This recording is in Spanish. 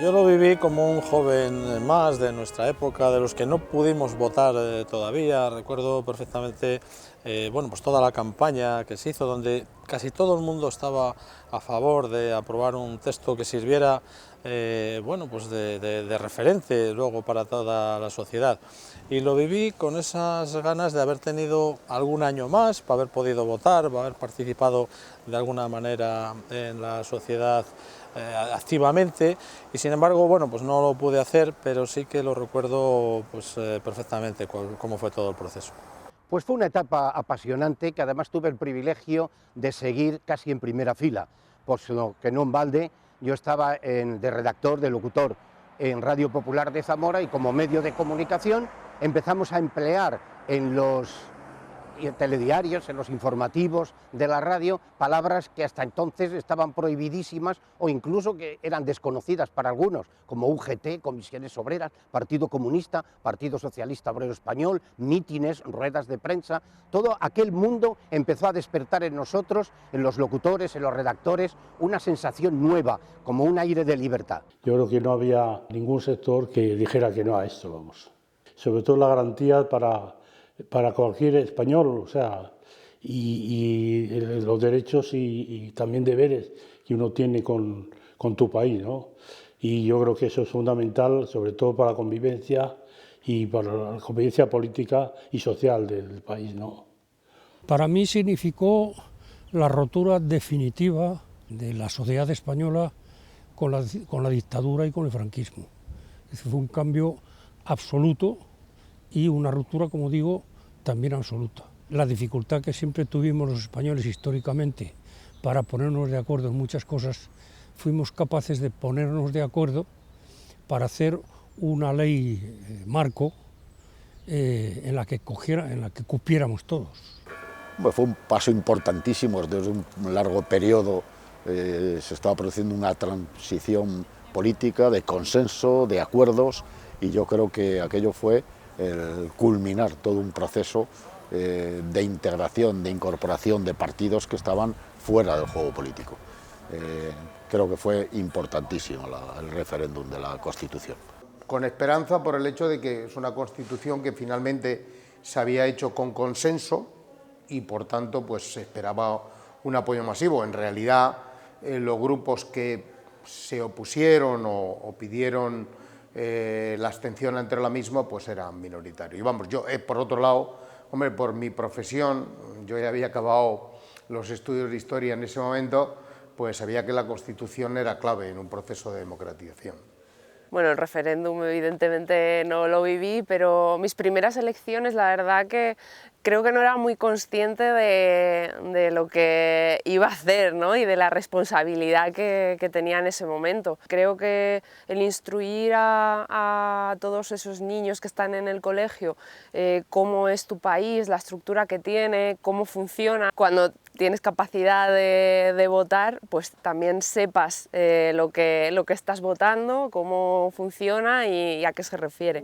Yo lo viví como un joven más de nuestra época, de los que no pudimos votar todavía. Recuerdo perfectamente bueno, pues toda la campaña que se hizo, donde casi todo el mundo estaba a favor de aprobar un texto que sirviera bueno, pues de referente luego para toda la sociedad. Y lo viví con esas ganas de haber tenido algún año más, para haber podido votar, para haber participado de alguna manera en la sociedad activamente, y sin embargo, bueno, pues no lo pude hacer, pero sí que lo recuerdo pues, perfectamente cómo fue todo el proceso. Pues fue una etapa apasionante que además tuve el privilegio de seguir casi en primera fila, por lo que no en balde yo estaba de redactor, de locutor en Radio Popular de Zamora, y como medio de comunicación empezamos a emplear en los telediarios, en los informativos de la radio, palabras que hasta entonces estaban prohibidísimas o incluso que eran desconocidas para algunos, como UGT, Comisiones Obreras, Partido Comunista, Partido Socialista Obrero Español, mítines, ruedas de prensa. Todo aquel mundo empezó a despertar en nosotros, en los locutores, en los redactores, una sensación nueva, como un aire de libertad. Yo creo que no había ningún sector que dijera que no a esto, vamos. Sobre todo la garantía para cualquier español, o sea, y los derechos y también deberes que uno tiene con tu país, ¿no? Y yo creo que eso es fundamental, sobre todo para la convivencia y para la convivencia política y social del país, ¿no? Para mí significó la rotura definitiva de la sociedad española con la dictadura y con el franquismo. Fue un cambio absoluto y una ruptura, como digo, también absoluta. La dificultad que siempre tuvimos los españoles históricamente para ponernos de acuerdo en muchas cosas, fuimos capaces de ponernos de acuerdo para hacer una ley marco en la que cupiéramos todos. Bueno, fue un paso importantísimo. Desde un largo periodo se estaba produciendo una transición política de consenso, de acuerdos, y yo creo que aquello fue el culminar todo un proceso de integración, de incorporación de partidos que estaban fuera del juego político. Creo que fue importantísimo el referéndum de la Constitución. Con esperanza por el hecho de que es una Constitución que finalmente se había hecho con consenso y por tanto pues se esperaba un apoyo masivo. En realidad los grupos que se opusieron o pidieron la abstención ante la misma pues eran minoritarios. Y vamos, yo por otro lado, hombre, por mi profesión, yo ya había acabado los estudios de historia en ese momento, pues sabía que la Constitución era clave en un proceso de democratización. Bueno, el referéndum evidentemente no lo viví, pero mis primeras elecciones, la verdad que creo que no era muy consciente de lo que iba a hacer, ¿no? Y de la responsabilidad que tenía en ese momento. Creo que el instruir a todos esos niños que están en el colegio cómo es tu país, la estructura que tiene, cómo funciona, cuando tienes capacidad de votar, pues también sepas lo que estás votando, cómo funciona y a qué se refiere.